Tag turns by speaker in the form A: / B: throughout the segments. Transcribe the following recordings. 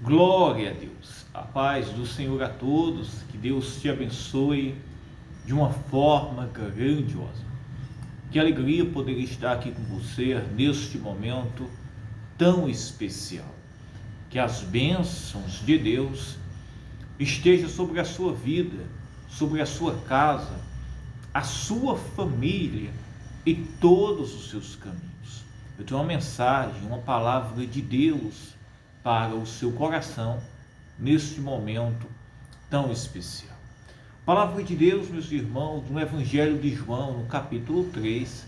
A: Glória a Deus, a paz do Senhor a todos, que Deus te abençoe de uma forma grandiosa. Que alegria poder estar aqui com você neste momento tão especial. Que as bênçãos de Deus estejam sobre a sua vida, sobre a sua casa, a sua família e todos os seus caminhos. Eu tenho uma mensagem, uma palavra de Deus para o seu coração neste momento tão especial. A palavra de Deus, meus irmãos, no Evangelho de João, no capítulo 3,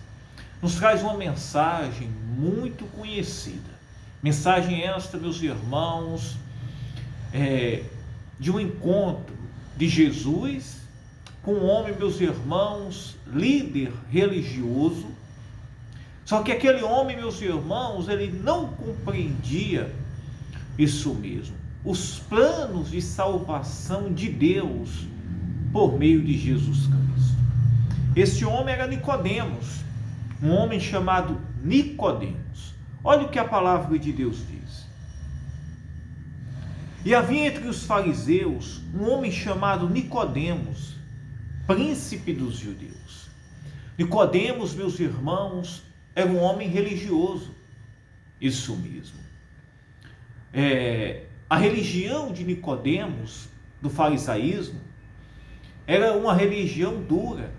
A: nos traz uma mensagem muito conhecida. Mensagem esta, meus irmãos, de um encontro de Jesus com um homem, meus irmãos, líder religioso. Só que aquele homem, meus irmãos, ele não compreendia isso mesmo, os planos de salvação de Deus por meio de Jesus Cristo. Este homem era Nicodemos, um homem chamado Nicodemos. Olha o que a palavra de Deus diz. E havia entre os fariseus um homem chamado Nicodemos, príncipe dos judeus. Nicodemos, meus irmãos, era um homem religioso. Isso mesmo. A religião de Nicodemos, do farisaísmo, era uma religião dura,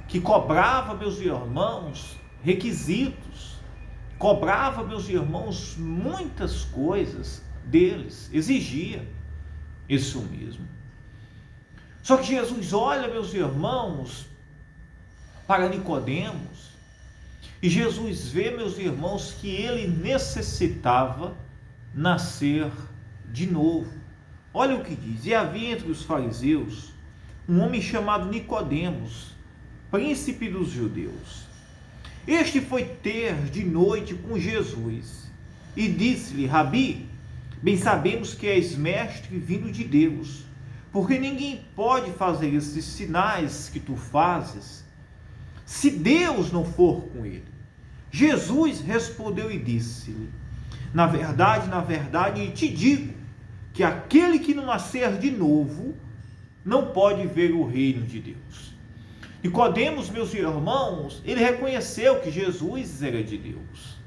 A: que cobrava, meus irmãos, requisitos, cobrava, meus irmãos, muitas coisas deles, exigia isso mesmo. Só que Jesus olha, meus irmãos, para Nicodemos, e Jesus vê, meus irmãos, que ele necessitava nascer de novo. Olha o que diz: e havia entre os fariseus um homem chamado Nicodemos, príncipe dos judeus. Este foi ter de noite com Jesus e disse-lhe: Rabi, bem sabemos que és mestre vindo de Deus, porque ninguém pode fazer esses sinais que tu fazes se Deus não for com ele. Jesus respondeu e disse-lhe: na verdade, te digo que aquele que não nascer de novo não pode ver o reino de Deus. Nicodemos, meus irmãos, ele reconheceu que Jesus era de Deus.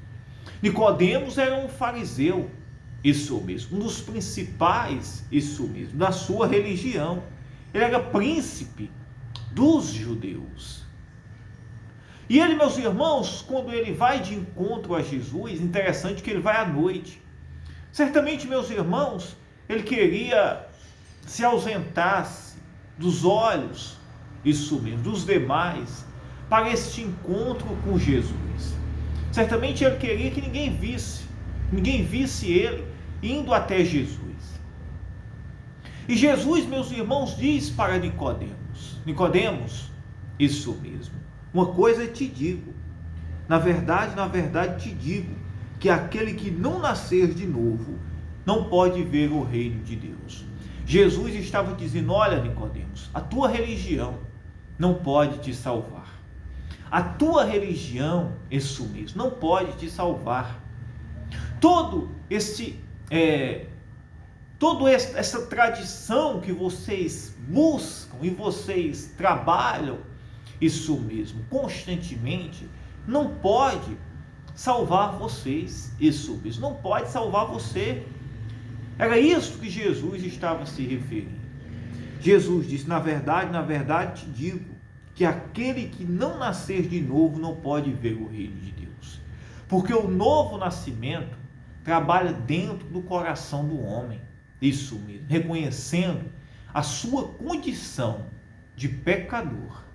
A: Nicodemos era um fariseu, isso mesmo, um dos principais, isso mesmo, da sua religião. Ele era príncipe dos judeus. E ele, meus irmãos, quando ele vai de encontro a Jesus, interessante que ele vai à noite. Certamente, meus irmãos, ele queria se ausentar-se dos olhos, isso mesmo, dos demais, para este encontro com Jesus. Certamente ele queria que ninguém visse ele indo até Jesus. E Jesus, meus irmãos, diz para Nicodemos, isso mesmo. Uma coisa te digo, na verdade te digo, que aquele que não nascer de novo, não pode ver o reino de Deus. Jesus estava dizendo: olha, Nicodemos, a tua religião não pode te salvar. A tua religião, isso mesmo, não pode te salvar. Toda essa tradição que vocês buscam e vocês trabalham, isso mesmo, constantemente, não pode salvar vocês, isso mesmo, não pode salvar você. Era isso que Jesus estava se referindo. Jesus disse: na verdade te digo, que aquele que não nascer de novo não pode ver o reino de Deus. Porque o novo nascimento trabalha dentro do coração do homem, isso mesmo, reconhecendo a sua condição de pecador.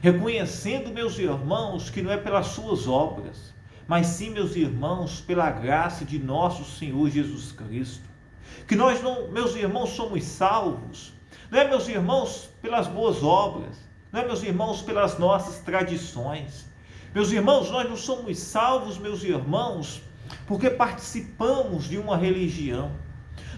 A: Reconhecendo, meus irmãos, que não é pelas suas obras, mas sim, meus irmãos, pela graça de nosso Senhor Jesus Cristo. Que nós não, meus irmãos, somos salvos, não é, meus irmãos, pelas boas obras, não é, meus irmãos, pelas nossas tradições. Meus irmãos, nós não somos salvos, meus irmãos, porque participamos de uma religião.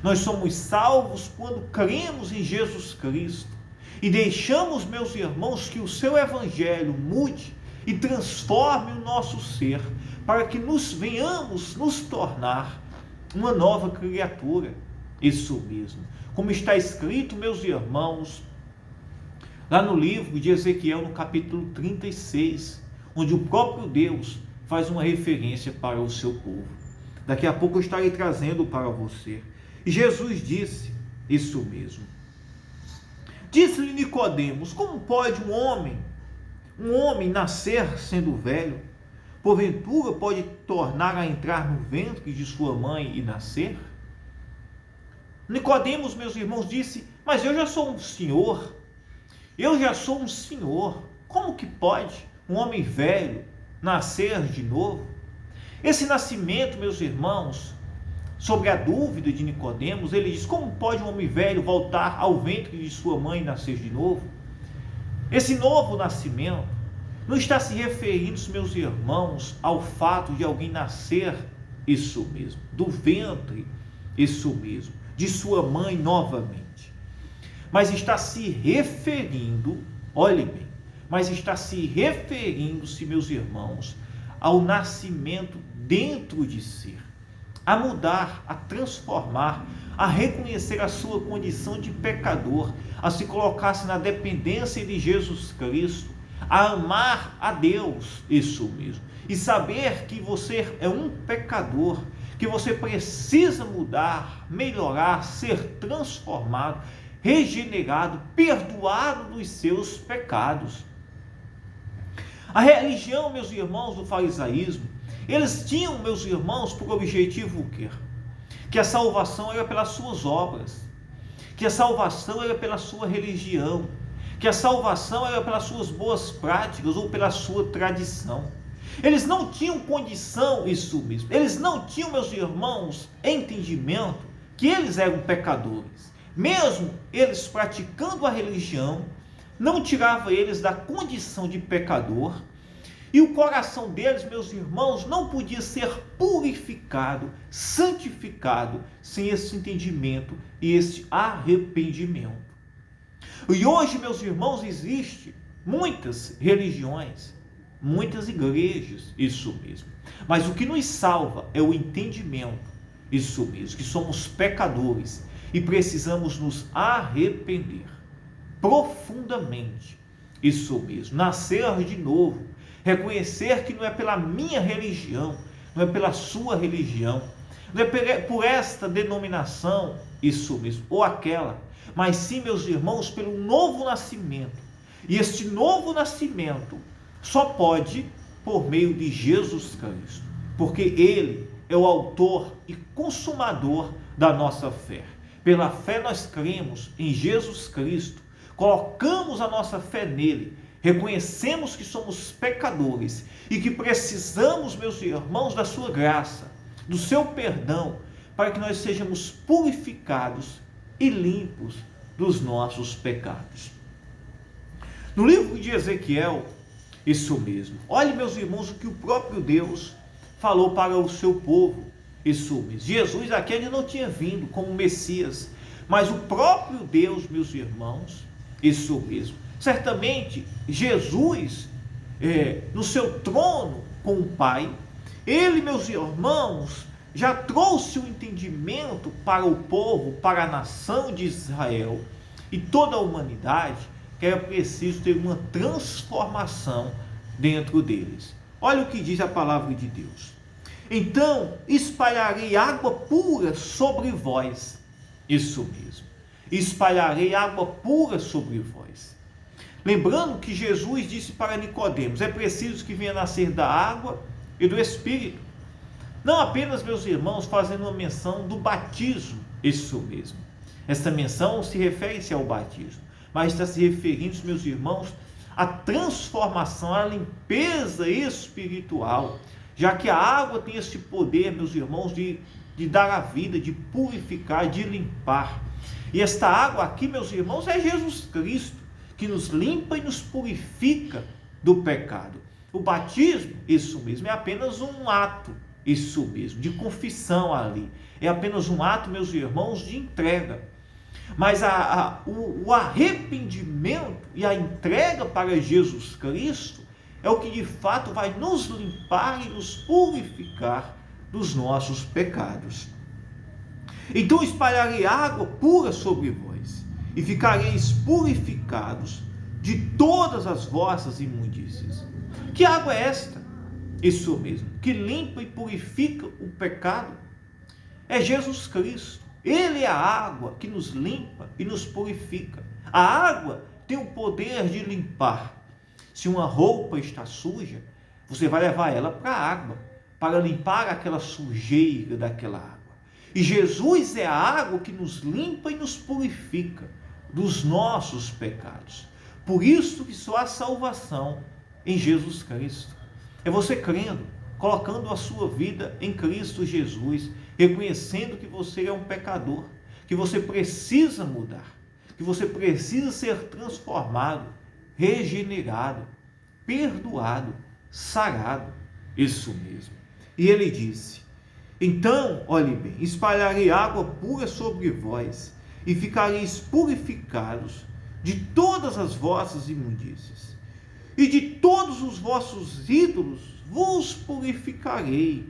A: Nós somos salvos quando cremos em Jesus Cristo. E deixamos, meus irmãos, que o seu evangelho mude e transforme o nosso ser, para que venhamos nos tornar uma nova criatura. Isso mesmo. Como está escrito, meus irmãos, lá no livro de Ezequiel, no capítulo 36, onde o próprio Deus faz uma referência para o seu povo. Daqui a pouco eu estarei trazendo para você. E Jesus disse isso mesmo. Disse-lhe Nicodemos: como pode um homem nascer sendo velho? Porventura pode tornar a entrar no ventre de sua mãe e nascer? Nicodemos, meus irmãos, disse: mas eu já sou um senhor. Eu já sou um senhor. Como que pode um homem velho nascer de novo? Esse nascimento, meus irmãos, sobre a dúvida de Nicodemos, ele diz: como pode um homem velho voltar ao ventre de sua mãe e nascer de novo? Esse novo nascimento não está se referindo, meus irmãos, ao fato de alguém nascer, isso mesmo, do ventre, isso mesmo, de sua mãe novamente. Mas está se referindo, olhe bem, mas está se referindo-se, meus irmãos, ao nascimento dentro de si, a mudar, a transformar, a reconhecer a sua condição de pecador, a se colocar-se na dependência de Jesus Cristo, a amar a Deus, isso mesmo, e saber que você é um pecador, que você precisa mudar, melhorar, ser transformado, regenerado, perdoado dos seus pecados. A religião, meus irmãos, do farisaísmo, eles tinham, meus irmãos, por objetivo o quê? Que a salvação era pelas suas obras, que a salvação era pela sua religião, que a salvação era pelas suas boas práticas ou pela sua tradição. Eles não tinham condição, isso mesmo, eles não tinham, meus irmãos, entendimento que eles eram pecadores. Mesmo eles praticando a religião, não tirava eles da condição de pecador, e o coração deles, meus irmãos, não podia ser purificado, santificado, sem esse entendimento e esse arrependimento. E hoje, meus irmãos, existe muitas religiões, muitas igrejas, isso mesmo. Mas o que nos salva é o entendimento, isso mesmo, que somos pecadores e precisamos nos arrepender profundamente, isso mesmo, nascer de novo, reconhecer que não é pela minha religião, não é pela sua religião, não é por esta denominação, isso mesmo, ou aquela, mas sim, meus irmãos, pelo novo nascimento. E este novo nascimento só pode por meio de Jesus Cristo, porque Ele é o autor e consumador da nossa fé. Pela fé nós cremos em Jesus Cristo, colocamos a nossa fé nele, reconhecemos que somos pecadores e que precisamos, meus irmãos, da sua graça, do seu perdão, para que nós sejamos purificados e limpos dos nossos pecados. No livro de Ezequiel, isso mesmo. Olhe, meus irmãos, o que o próprio Deus falou para o seu povo. Isso mesmo. Jesus aqui ele não tinha vindo como Messias, mas o próprio Deus, meus irmãos, isso mesmo. Certamente, Jesus, no seu trono com o Pai, ele, meus irmãos, já trouxe o entendimento para o povo, para a nação de Israel e toda a humanidade, que era preciso ter uma transformação dentro deles. Olha o que diz a palavra de Deus. Então espalharei água pura sobre vós. Isso mesmo. Espalharei água pura sobre vós. Lembrando que Jesus disse para Nicodemos: é preciso que venha nascer da água e do Espírito. Não apenas, meus irmãos, fazendo uma menção do batismo, isso mesmo. Essa menção se refere-se ao batismo, mas está se referindo, meus irmãos, à transformação, à limpeza espiritual, já que a água tem esse poder, meus irmãos, de dar a vida, de purificar, de limpar. E esta água aqui, meus irmãos, é Jesus Cristo, que nos limpa e nos purifica do pecado. O batismo, isso mesmo, é apenas um ato, isso mesmo, de confissão ali. É apenas um ato, meus irmãos, de entrega. Mas o arrependimento e a entrega para Jesus Cristo é o que de fato vai nos limpar e nos purificar dos nossos pecados. Então espalharei água pura sobre vós, e ficareis purificados de todas as vossas imundícias. Que água é esta? Isso mesmo, que limpa e purifica o pecado. É Jesus Cristo. Ele é a água que nos limpa e nos purifica. A água tem o poder de limpar. Se uma roupa está suja, você vai levar ela para a água, para limpar aquela sujeira daquela água. E Jesus é a água que nos limpa e nos purifica dos nossos pecados. Por isso que só há salvação em Jesus Cristo. É você crendo, colocando a sua vida em Cristo Jesus, reconhecendo que você é um pecador, que você precisa mudar, que você precisa ser transformado, regenerado, perdoado, sarado. Isso mesmo. E ele disse: então, olhe bem, espalharei água pura sobre vós, e ficareis purificados de todas as vossas imundícias, e de todos os vossos ídolos vos purificarei,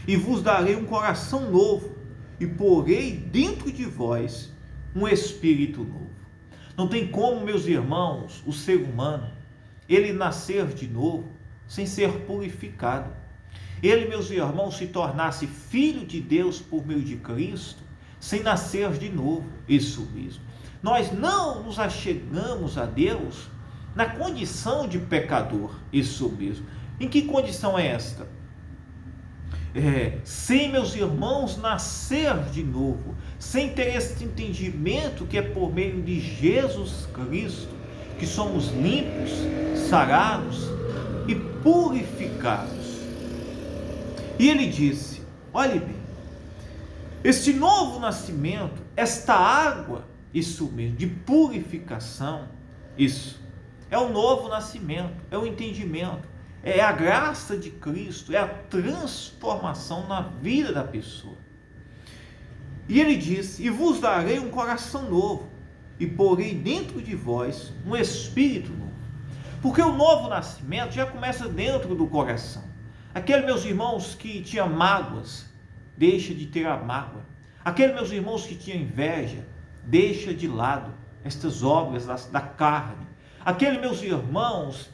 A: e vos darei um coração novo, e porei dentro de vós um espírito novo. Não tem como, meus irmãos, o ser humano, ele nascer de novo sem ser purificado. Ele, meus irmãos, se tornasse filho de Deus por meio de Cristo, sem nascer de novo. Isso mesmo. Nós não nos achegamos a Deus na condição de pecador. Isso mesmo. Em que condição é esta? Sem, meus irmãos, nascer de novo, sem ter esse entendimento que é por meio de Jesus Cristo que somos limpos, sarados e purificados. E ele disse: olhe bem, este novo nascimento, esta água, isso mesmo, de purificação, isso é o novo nascimento, é o entendimento, é a graça de Cristo, é a transformação na vida da pessoa. E ele disse: e vos darei um coração novo, e porei dentro de vós um espírito novo. Porque o novo nascimento já começa dentro do coração. Aquele, meus irmãos, que tinha mágoas, deixa de ter a mágoa. Aquele, meus irmãos, que tinha inveja, deixa de lado estas obras da carne. Aquele, meus irmãos,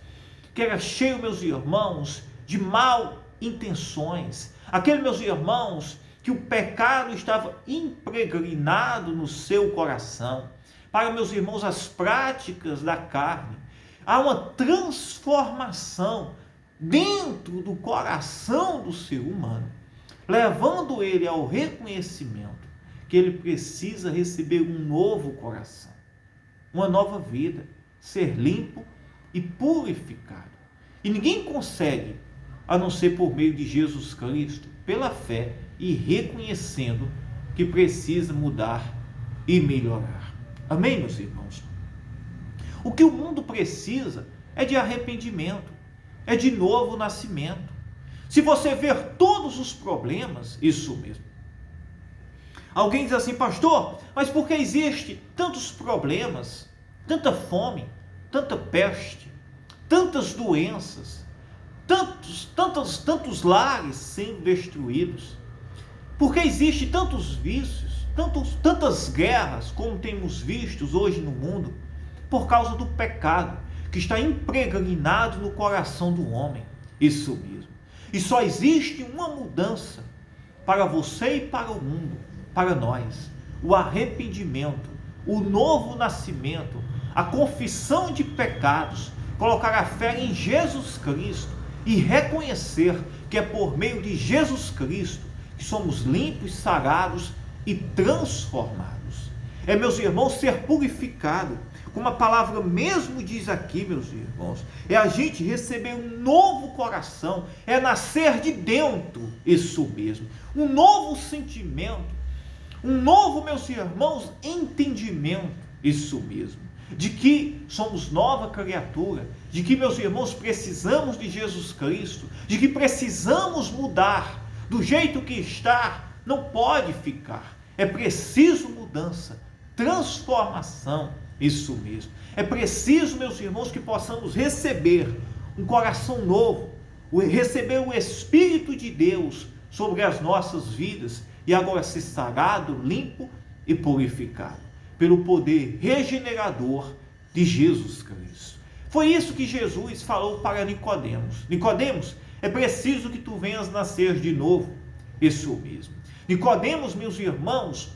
A: que era cheio, meus irmãos, de mal intenções. Aquele, meus irmãos, que o pecado estava impregnado no seu coração. Para, meus irmãos, as práticas da carne. Há uma transformação dentro do coração do ser humano, levando ele ao reconhecimento que ele precisa receber um novo coração, uma nova vida, ser limpo e purificado. E ninguém consegue, a não ser por meio de Jesus Cristo, pela fé e reconhecendo que precisa mudar e melhorar. Amém, meus irmãos? O que o mundo precisa é de arrependimento, é de novo nascimento. Se você ver todos os problemas, isso mesmo. Alguém diz assim: pastor, mas por que existe tantos problemas, tanta fome, tanta peste, tantas doenças, tantos lares sendo destruídos? Por que existe tantos vícios, tantas guerras como temos visto hoje no mundo? Por causa do pecado que está impregnado no coração do homem. Isso mesmo. E só existe uma mudança para você e para o mundo, para nós: o arrependimento, o novo nascimento, a confissão de pecados, colocar a fé em Jesus Cristo e reconhecer que é por meio de Jesus Cristo que somos limpos, sarados e transformados. É, meus irmãos, ser purificado. Como a palavra mesmo diz aqui, meus irmãos, é a gente receber um novo coração, é nascer de dentro, isso mesmo, um novo sentimento, um novo, meus irmãos, entendimento, isso mesmo, de que somos nova criatura, de que, meus irmãos, precisamos de Jesus Cristo, de que precisamos mudar, do jeito que está, não pode ficar, é preciso mudança, transformação. Isso mesmo. É preciso, meus irmãos, que possamos receber um coração novo, receber o Espírito de Deus sobre as nossas vidas e agora ser sarado, limpo e purificado pelo poder regenerador de Jesus Cristo. Foi isso que Jesus falou para Nicodemos. Nicodemos, é preciso que tu venhas nascer de novo. Isso mesmo. Nicodemos, meus irmãos,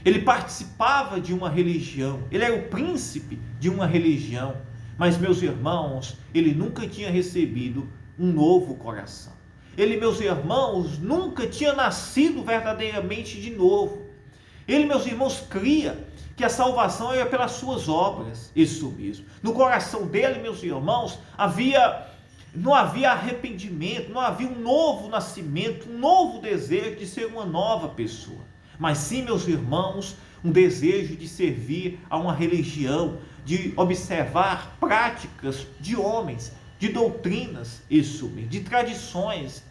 A: ele participava de uma religião, ele era o príncipe de uma religião, mas, meus irmãos, ele nunca tinha recebido um novo coração. Ele, meus irmãos, nunca tinha nascido verdadeiramente de novo. Ele, meus irmãos, cria que a salvação era pelas suas obras. Isso mesmo. No coração dele, meus irmãos, não havia arrependimento, não havia um novo nascimento, um novo desejo de ser uma nova pessoa. Mas sim, meus irmãos, um desejo de servir a uma religião, de observar práticas de homens, de doutrinas, isso mesmo, de tradições.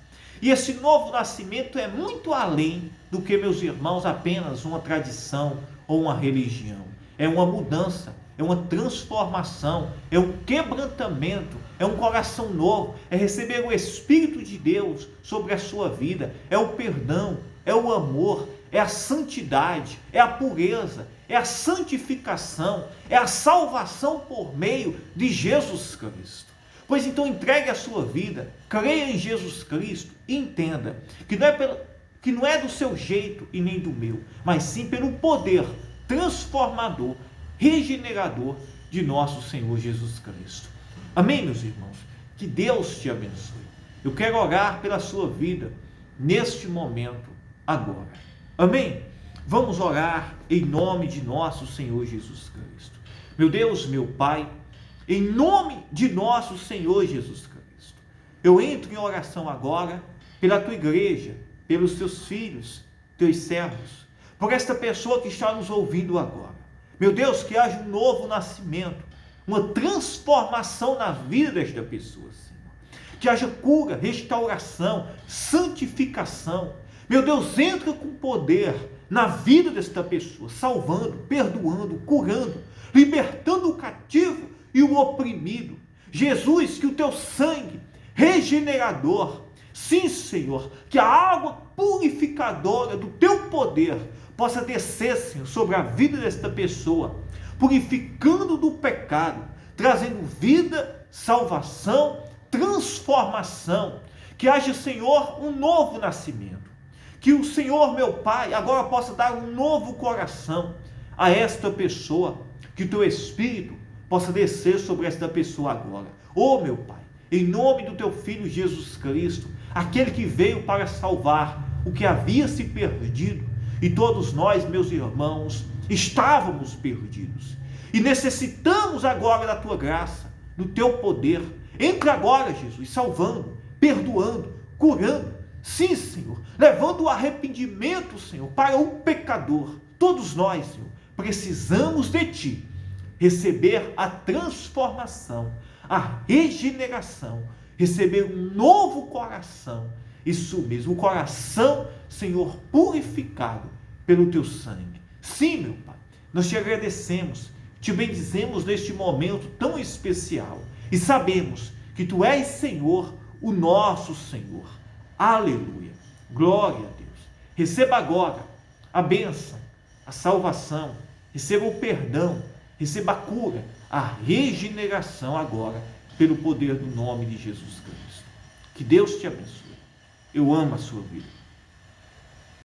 A: E esse novo nascimento é muito além do que, meus irmãos, apenas uma tradição ou uma religião. É uma mudança, é uma transformação, é um quebrantamento, é um coração novo, é receber o Espírito de Deus sobre a sua vida, é o perdão, é o amor, é a santidade, é a pureza, é a santificação, é a salvação por meio de Jesus Cristo. Pois então entregue a sua vida, creia em Jesus Cristo e entenda que não é do seu jeito e nem do meu, mas sim pelo poder transformador, regenerador de nosso Senhor Jesus Cristo. Amém, meus irmãos? Que Deus te abençoe. Eu quero orar pela sua vida neste momento, agora. Amém? Vamos orar em nome de nosso Senhor Jesus Cristo. Meu Deus, meu Pai, em nome de nosso Senhor Jesus Cristo, eu entro em oração agora pela tua igreja, pelos teus filhos, teus servos, por esta pessoa que está nos ouvindo agora. Meu Deus, que haja um novo nascimento, uma transformação na vida desta pessoa, Senhor. Que haja cura, restauração, santificação. Meu Deus, entra com poder na vida desta pessoa, salvando, perdoando, curando, libertando o cativo e o oprimido. Jesus, que o teu sangue regenerador, sim, Senhor, que a água purificadora do teu poder possa descer, Senhor, sobre a vida desta pessoa, purificando do pecado, trazendo vida, salvação, transformação. Que haja, Senhor, um novo nascimento. Que o Senhor, meu Pai, agora possa dar um novo coração a esta pessoa. Que o teu Espírito possa descer sobre esta pessoa agora. Oh, meu Pai, em nome do teu Filho Jesus Cristo, aquele que veio para salvar o que havia se perdido. E todos nós, meus irmãos, estávamos perdidos. E necessitamos agora da tua graça, do teu poder. Entra agora, Jesus, salvando, perdoando, curando. Sim, Senhor, levando o arrependimento, Senhor, para o pecador. Todos nós, Senhor, precisamos de Ti. Receber a transformação, a regeneração, receber um novo coração. Isso mesmo, o coração, Senhor, purificado pelo Teu sangue. Sim, meu Pai, nós Te agradecemos, Te bendizemos neste momento tão especial. E sabemos que Tu és, Senhor, o nosso Senhor. Aleluia, glória a Deus. Receba agora a bênção, a salvação, receba o perdão, receba a cura, a regeneração agora, pelo poder do nome de Jesus Cristo. Que Deus te abençoe. Eu amo a sua vida.